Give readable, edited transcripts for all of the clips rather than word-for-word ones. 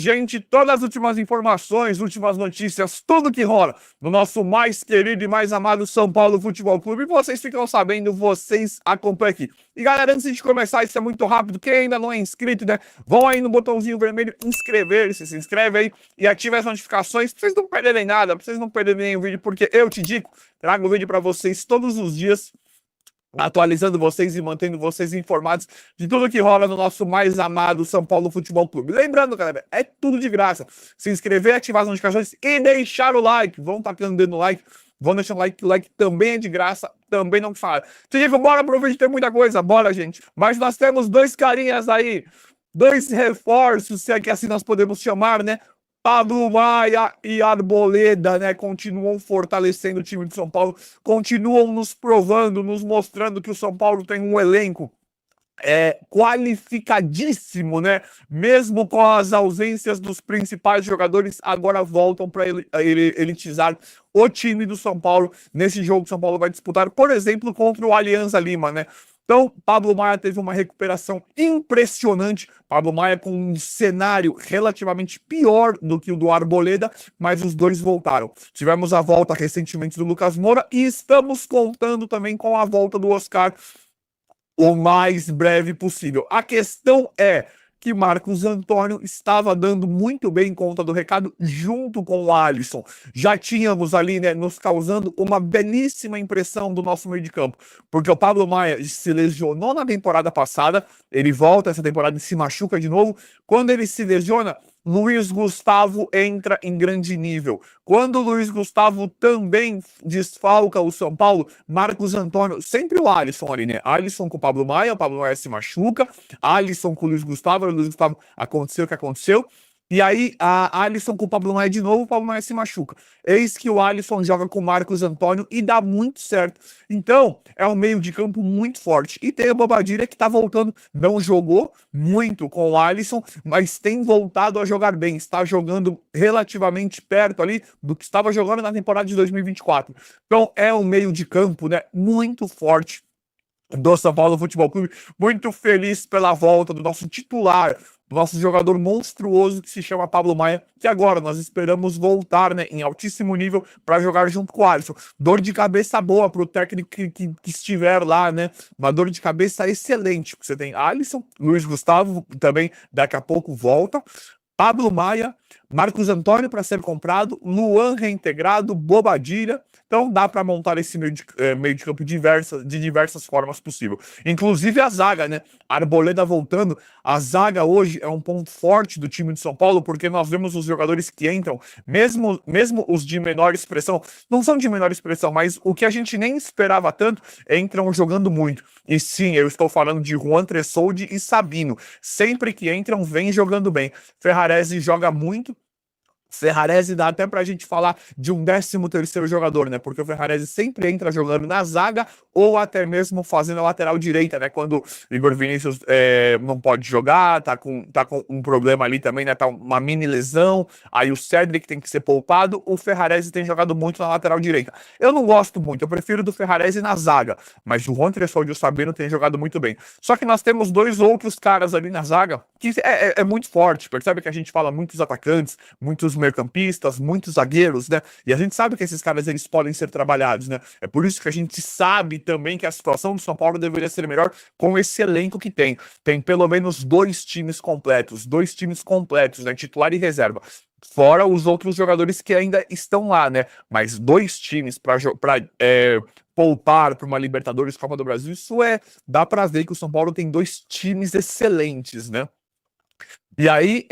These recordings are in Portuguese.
Gente, todas as últimas informações, últimas notícias, tudo que rola no nosso mais querido e mais amado São Paulo Futebol Clube. Vocês ficam sabendo, vocês acompanham aqui. E galera, antes de começar, isso é muito rápido. Quem ainda não é inscrito, né? Vão aí no botãozinho vermelho inscrever-se, se inscreve aí e ative as notificações pra vocês não perderem nada, pra vocês não perderem nenhum vídeo, porque eu te digo, trago vídeo pra vocês todos os dias, atualizando vocês e mantendo vocês informados de tudo que rola no nosso mais amado São Paulo Futebol Clube. Lembrando, galera, é tudo de graça. Se inscrever, ativar as notificações e deixar o like. Vão tacando o dedo no like, vão deixando o like também é de graça, também não fala. Diego, bora pro vídeo, tem muita coisa, bora, gente. Mas nós temos dois carinhas aí, dois reforços, se é que assim nós podemos chamar, né? Pablo Maia e Arboleda, né, continuam fortalecendo o time de São Paulo, continuam nos provando, nos mostrando que o São Paulo tem um elenco qualificadíssimo, né? Mesmo com as ausências dos principais jogadores, agora voltam para elitizar o time do São Paulo nesse jogo que o São Paulo vai disputar, por exemplo, contra o Alianza Lima, né? Então, Pablo Maia teve uma recuperação impressionante. Pablo Maia com um cenário relativamente pior do que o do Arboleda, mas os dois voltaram. Tivemos a volta recentemente do Lucas Moura e estamos contando também com a volta do Oscar o mais breve possível. A questão é que Marcos Antônio estava dando muito bem conta do recado junto com o Alisson. Já tínhamos ali, né, nos causando uma belíssima impressão do nosso meio de campo, porque o Pablo Maia se lesionou na temporada passada, ele volta essa temporada e se machuca de novo. Quando ele se lesiona, Luiz Gustavo entra em grande nível. Quando o Luiz Gustavo também desfalca o São Paulo, Marcos Antônio, sempre o Alisson ali, né? Alisson com o Pablo Maia se machuca, Alisson com o Luiz Gustavo aconteceu o que aconteceu. E aí, a Alisson com o Pablo Maia de novo, o Pablo Maia se machuca. Eis que o Alisson joga com o Marcos Antônio e dá muito certo. Então, é um meio de campo muito forte. E tem o Bobadilha que tá voltando, não jogou muito com o Alisson, mas tem voltado a jogar bem. Está jogando relativamente perto ali do que estava jogando na temporada de 2024. Então, é um meio de campo, né, muito forte do São Paulo Futebol Clube, muito feliz pela volta do nosso titular, do nosso jogador monstruoso que se chama Pablo Maia, que agora nós esperamos voltar, né, em altíssimo nível para jogar junto com o Alisson. Dor de cabeça boa para o técnico que estiver lá, né? Uma dor de cabeça excelente, porque você tem Alisson, Luiz Gustavo também daqui a pouco volta, Pablo Maia, Marcos Antônio para ser comprado, Luan reintegrado, Bobadilha. Então dá para montar esse meio de campo de diversas formas possível. Inclusive a zaga, né? Arboleda voltando. A zaga hoje é um ponto forte do time de São Paulo, porque nós vemos os jogadores que entram, mesmo os de menor expressão, não são de menor expressão, mas o que a gente nem esperava tanto, entram jogando muito. E sim, eu estou falando de Juan Tressoldi e Sabino. Sempre que entram, vem jogando bem. Ferrarese joga muito. Ferrarese dá até pra gente falar de um 13º jogador, né? Porque o Ferrarese sempre entra jogando na zaga ou até mesmo fazendo a lateral direita, né? Quando Igor Vinícius não pode jogar, tá com um problema ali também, né? Tá uma mini lesão, aí o Cedric tem que ser poupado, o Ferrarese tem jogado muito na lateral direita. Eu não gosto muito, eu prefiro do Ferrarese na zaga, mas o Juan Tressoldi e o Sabino têm jogado muito bem. Só que nós temos dois outros caras ali na zaga que é muito forte, percebe que a gente fala muitos atacantes, muitos meio-campistas, muitos zagueiros, né? E a gente sabe que esses caras eles podem ser trabalhados, né? É por isso que a gente sabe também que a situação do São Paulo deveria ser melhor com esse elenco que tem. Tem pelo menos dois times completos, né? Titular e reserva. Fora os outros jogadores que ainda estão lá, né? Mas dois times para poupar para uma Libertadores Copa do Brasil, dá para ver que o São Paulo tem dois times excelentes, né? E aí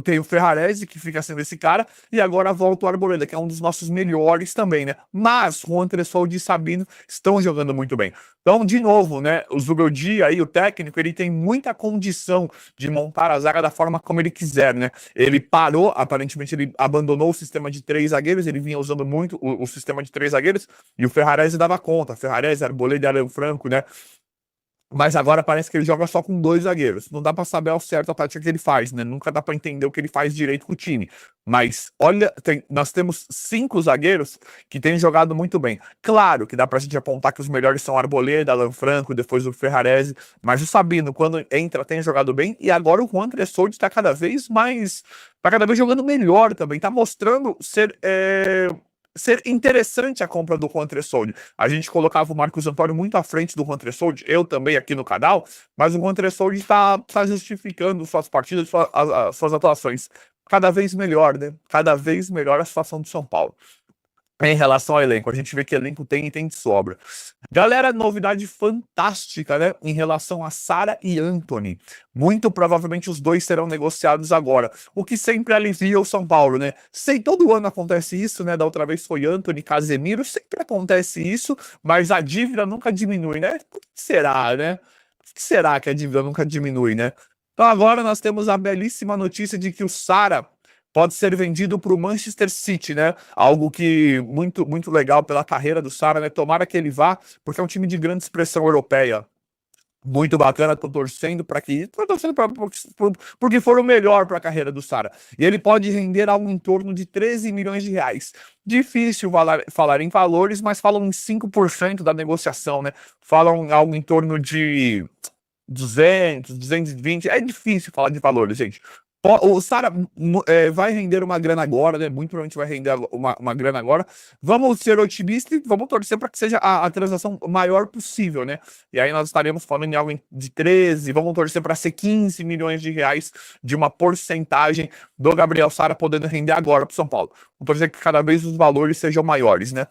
tem o Ferrarese, que fica sendo esse cara, e agora volta o Arboleda, que é um dos nossos melhores também, né? Mas o Antressoldi e Sabino estão jogando muito bem. Então, de novo, né? O Zubeldia aí, o técnico, ele tem muita condição de montar a zaga da forma como ele quiser, né? Ele parou, aparentemente ele abandonou o sistema de 3 zagueiros, ele vinha usando muito o sistema de 3 zagueiros, e o Ferrarese dava conta. Ferrarese, Arboleda e Alan Franco, né? Mas agora parece que ele joga só com dois zagueiros. Não dá pra saber ao certo a tática que ele faz, né? Nunca dá pra entender o que ele faz direito com o time. Mas olha, nós temos 5 zagueiros que têm jogado muito bem. Claro que dá pra gente apontar que os melhores são Arboleda, Alan Franco, depois o Ferrarese. Mas o Sabino, quando entra, tem jogado bem. E agora o Juan Tressoldi tá cada vez mais. Tá cada vez jogando melhor também. Tá mostrando ser interessante a compra do Juan Tressoldi. A gente colocava o Marcos Antônio muito à frente do Juan Tressoldi, eu também aqui no canal, mas o Juan Tressoldi tá justificando suas partidas, suas atuações. Cada vez melhor, né? Cada vez melhor a situação do São Paulo. Em relação ao elenco, a gente vê que elenco tem e tem de sobra. Galera, novidade fantástica, né? Em relação a Sara e Antony. Muito provavelmente os dois serão negociados agora, o que sempre alivia o São Paulo, né? Sei, todo ano acontece isso, né? Da outra vez foi Antony, Casemiro, sempre acontece isso, mas a dívida nunca diminui, né? Por que será, né? Por que será que a dívida nunca diminui, né? Então agora nós temos a belíssima notícia de que o Sara pode ser vendido para o Manchester City, né? Algo que muito legal pela carreira do Sara, né? Tomara que ele vá, porque é um time de grande expressão europeia. Muito bacana, tô torcendo para que. Tô torcendo porque for o melhor para a carreira do Sara. E ele pode render algo em torno de 13 milhões de reais. Difícil falar em valores, mas falam em 5% da negociação, né? Falam algo em torno de 200, 220. É difícil falar de valores, gente. O Sara vai render uma grana agora, né? Muito provavelmente vai render uma grana agora. Vamos ser otimistas e vamos torcer para que seja a transação maior possível, né? E aí nós estaremos falando em algo de 13, vamos torcer para ser 15 milhões de reais de uma porcentagem do Gabriel Sara podendo render agora para o São Paulo. Vamos torcer que cada vez os valores sejam maiores, né?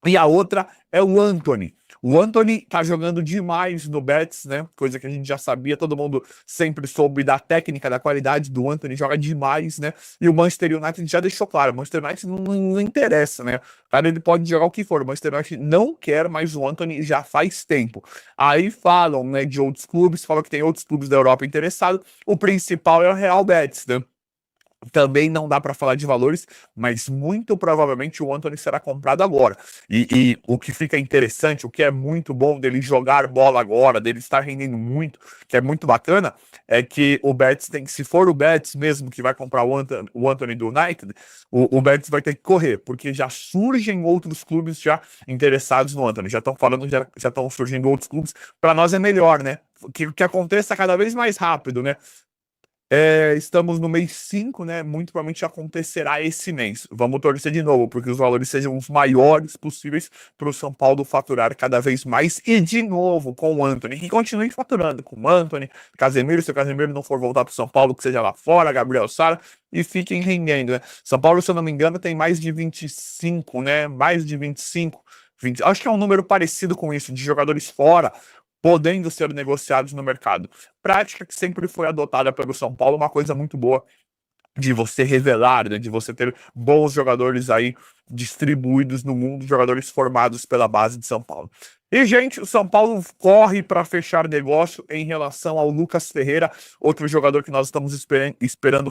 E a outra é o Antony. O Antony tá jogando demais no Betis, né? Coisa que a gente já sabia, todo mundo sempre soube da técnica, da qualidade do Antony, joga demais, né? E o Manchester United já deixou claro, o Manchester United não interessa, né? Cara, ele pode jogar o que for, o Manchester United não quer mais o Antony já faz tempo. Aí falam, né, de outros clubes, falam que tem outros clubes da Europa interessados, o principal é o Real Betis, né? Também não dá para falar de valores, mas muito provavelmente o Antony será comprado agora. E o que fica interessante, o que é muito bom dele jogar bola agora, dele estar rendendo muito, que é muito bacana, é que o Betis tem que, se for o Betis mesmo que vai comprar o Antony do United, o Betis vai ter que correr, porque já surgem outros clubes já interessados no Antony. Já estão falando, já estão surgindo outros clubes. Para nós é melhor, né? Que aconteça cada vez mais rápido, né? Estamos no mês 5, né? Muito provavelmente acontecerá esse mês. Vamos torcer de novo, porque os valores sejam os maiores possíveis para o São Paulo faturar cada vez mais. E de novo com o Antony, que continue faturando com o Antony, Casemiro, se o Casemiro não for voltar para o São Paulo, que seja lá fora, Gabriel Sara, e fiquem rendendo, né? São Paulo, se eu não me engano, tem mais de 25, né? Mais de 25. 20, acho que é um número parecido com isso, de jogadores fora podendo ser negociados no mercado. Prática que sempre foi adotada pelo São Paulo, uma coisa muito boa de você revelar, né, de você ter bons jogadores aí distribuídos no mundo, jogadores formados pela base de São Paulo. E, gente, o São Paulo corre para fechar negócio em relação ao Lucas Ferreira, outro jogador que nós estamos esperando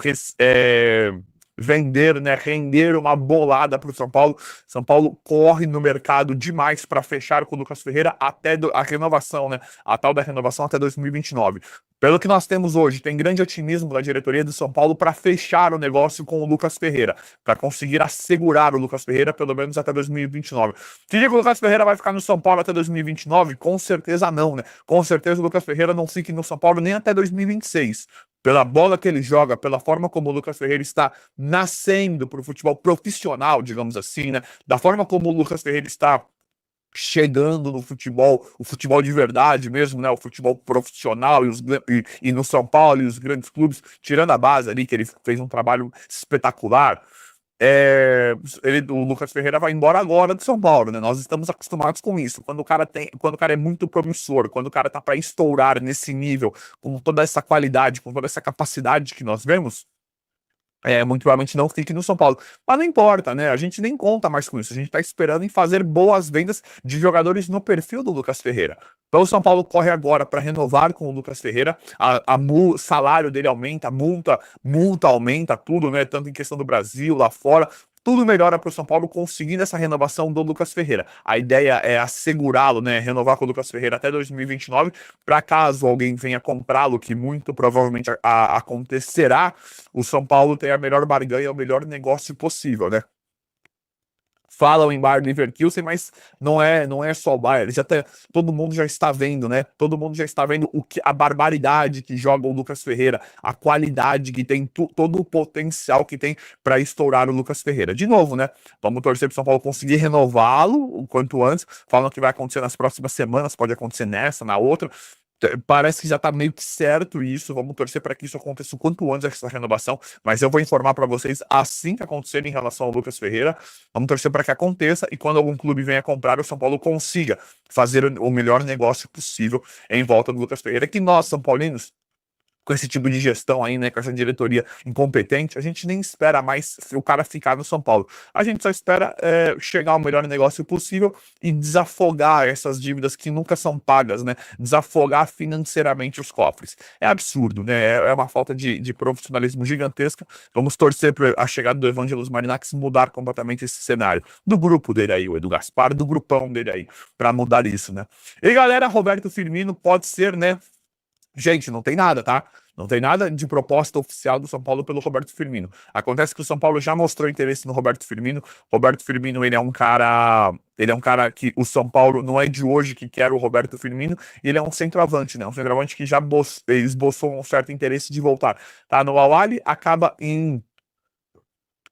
vender, né, render uma bolada para o São Paulo. São Paulo corre no mercado demais para fechar com o Lucas Ferreira até a renovação, né, a tal da renovação até 2029. Pelo que nós temos hoje, tem grande otimismo da diretoria do São Paulo para fechar o negócio com o Lucas Ferreira, para conseguir assegurar o Lucas Ferreira pelo menos até 2029. Se digo que o Lucas Ferreira vai ficar no São Paulo até 2029, com certeza não, né? Com certeza o Lucas Ferreira não fique no São Paulo nem até 2026. Pela bola que ele joga, pela forma como o Lucas Ferreira está nascendo para o futebol profissional, digamos assim, né? Da forma como o Lucas Ferreira está chegando no futebol, o futebol de verdade mesmo, né? O futebol profissional e no São Paulo e os grandes clubes, tirando a base ali, que ele fez um trabalho espetacular. O Lucas Ferreira vai embora agora do São Paulo, né? Nós estamos acostumados com isso. Quando o cara é muito promissor, quando o cara tá para estourar nesse nível, com toda essa qualidade, com toda essa capacidade que nós vemos, muito provavelmente não fique no São Paulo. Mas não importa, né? A gente nem conta mais com isso. A gente tá esperando em fazer boas vendas de jogadores no perfil do Lucas Ferreira. Então o São Paulo corre agora para renovar com o Lucas Ferreira. Salário dele aumenta, multa aumenta, tudo, né? Tanto em questão do Brasil, lá fora. tudo melhora para o São Paulo conseguindo essa renovação do Lucas Ferreira. A ideia é assegurá-lo, né, renovar com o Lucas Ferreira até 2029, para caso alguém venha comprá-lo, que muito provavelmente acontecerá, o São Paulo tem a melhor barganha, o melhor negócio possível, né? Falam em Bayer Leverkusen, mas não é só o Bayer, todo mundo já está vendo, né? Todo mundo já está vendo a barbaridade que joga o Lucas Ferreira, a qualidade que tem, todo o potencial que tem para estourar o Lucas Ferreira. De novo, né? Vamos torcer para o São Paulo conseguir renová-lo o quanto antes. Falam que vai acontecer nas próximas semanas, pode acontecer nessa, na outra. Parece que já tá meio que certo isso. Vamos torcer para que isso aconteça o quanto antes, essa renovação. Mas eu vou informar para vocês assim que acontecer em relação ao Lucas Ferreira. Vamos torcer para que aconteça e quando algum clube venha comprar, o São Paulo consiga fazer o melhor negócio possível em volta do Lucas Ferreira. Que nós, São Paulinos, com esse tipo de gestão aí, né, com essa diretoria incompetente, a gente nem espera mais o cara ficar no São Paulo. A gente só espera chegar ao melhor negócio possível e desafogar essas dívidas que nunca são pagas, né, desafogar financeiramente os cofres. É absurdo, né, é uma falta de profissionalismo gigantesca. Vamos torcer para a chegada do Evangelos Marinax mudar completamente esse cenário. Do grupo dele aí, o Edu Gaspar, do grupão dele aí, para mudar isso, né. E galera, Roberto Firmino pode ser, né, gente, não tem nada, tá? Não tem nada de proposta oficial do São Paulo pelo Roberto Firmino. Acontece que o São Paulo já mostrou interesse no Roberto Firmino. Roberto Firmino, ele é um cara que o São Paulo não é de hoje que quer o Roberto Firmino, ele é um centroavante, né? Um centroavante que já esboçou um certo interesse de voltar. Tá no Al-Ahly,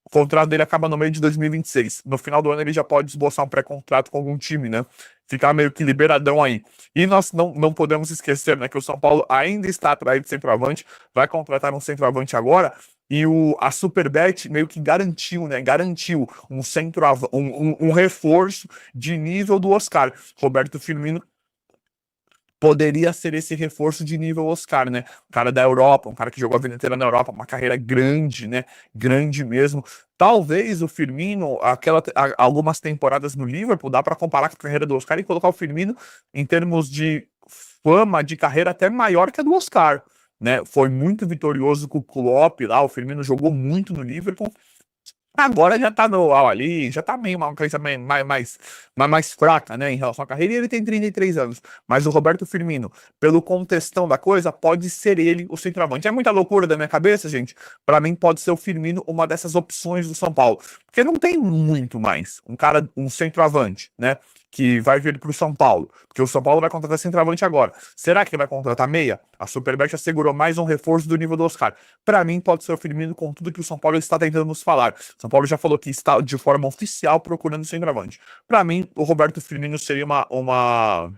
o contrato dele acaba no meio de 2026. No final do ano ele já pode esboçar um pré-contrato com algum time, né? Ficar meio que liberadão aí. E nós não podemos esquecer, né, que o São Paulo ainda está atrás de centroavante, vai contratar um centroavante agora, e a Superbet meio que garantiu, né? Garantiu um reforço de nível do Oscar. Roberto Firmino poderia ser esse reforço de nível Oscar, né? Um cara da Europa, um cara que jogou a vida inteira na Europa, uma carreira grande, né? Grande mesmo. Talvez o Firmino, algumas temporadas no Liverpool, dá para comparar com a carreira do Oscar e colocar o Firmino em termos de fama de carreira até maior que a do Oscar, né? Foi muito vitorioso com o Klopp lá, o Firmino jogou muito no Liverpool. Agora já tá no ali, já tá meio uma coisa mais fraca, né, em relação à carreira, e ele tem 33 anos. Mas o Roberto Firmino, pelo contextão da coisa, pode ser ele o centroavante. É muita loucura da minha cabeça, gente. Para mim, pode ser o Firmino uma dessas opções do São Paulo. Porque não tem muito mais um centroavante, né, que vai vir pro São Paulo. Porque o São Paulo vai contratar centroavante agora. Será que ele vai contratar meia? A Superbet assegurou mais um reforço do nível do Oscar. Para mim, pode ser o Firmino com tudo que o São Paulo está tentando nos falar. São Paulo já falou que está de forma oficial procurando centroavante. Para mim, o Roberto Firmino seria uma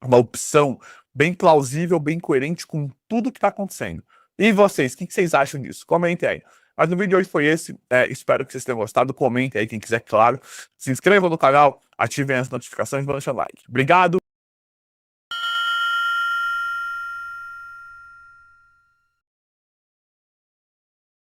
opção bem plausível, bem coerente com tudo que está acontecendo. E vocês, o que vocês acham disso? Comentem aí. Mas no vídeo de hoje foi esse. Espero que vocês tenham gostado. Comentem aí, quem quiser, claro. Se inscrevam no canal, ativem as notificações e deixem o like. Obrigado!